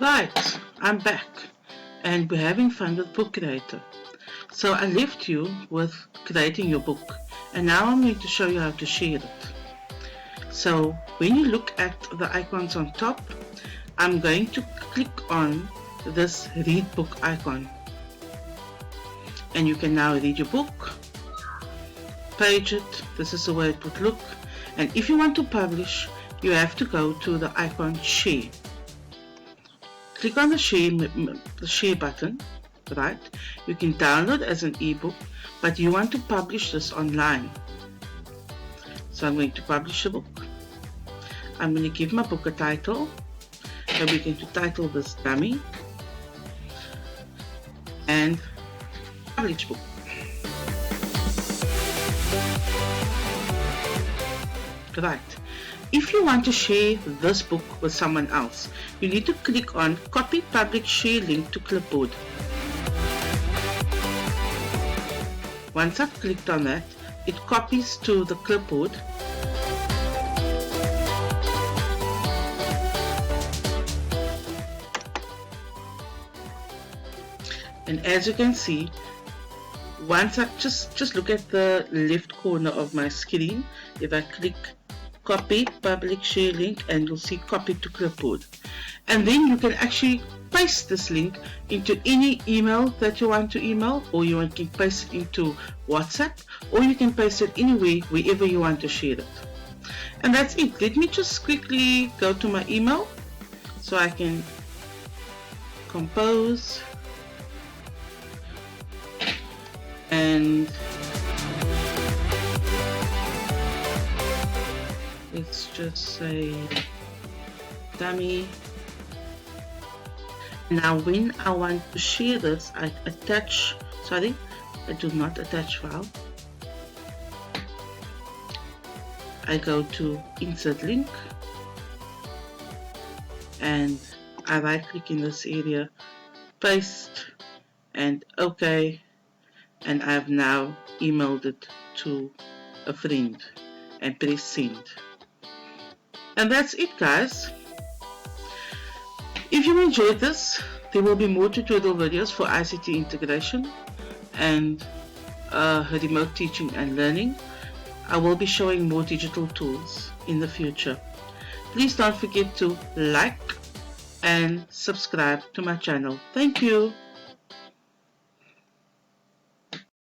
Right, I'm back and we're having fun with Book Creator. So I left you with creating your book and now I'm going to show you how to share it. So when you look at the icons on top, I'm going to click on this read book icon and you can now read your book, page it. This is the way it would look, and if you want to publish, you have to go to the icon share. Click on the share button, right? You can download as an ebook, but you want to publish this online. So I'm going to publish a book. I'm going to give my book a title. So we're going to title this Dummy and publish book. Right. If you want to share this book with someone else, you need to click on Copy Public Share Link to Clipboard. Once I've clicked on that, it copies to the clipboard. And as you can see, once I just look at the left corner of my screen, if I click Copy Public Share Link, and you'll see Copy to Clipboard. And then you can actually paste this link into any email that you want to email, or you can paste it into WhatsApp, or you can paste it anywhere, wherever you want to share it. And that's it. Let me just quickly go to my email so I can compose and let's just say Dummy. Now when I want to share this, I do not attach file. I go to insert link and I right click in this area, paste, and OK, and I've now emailed it to a friend and press send. And that's it, guys. If you enjoyed this, there will be more tutorial videos for ICT integration and remote teaching and learning. I will be showing more digital tools in the future. Please don't forget to like and subscribe to my channel. Thank you.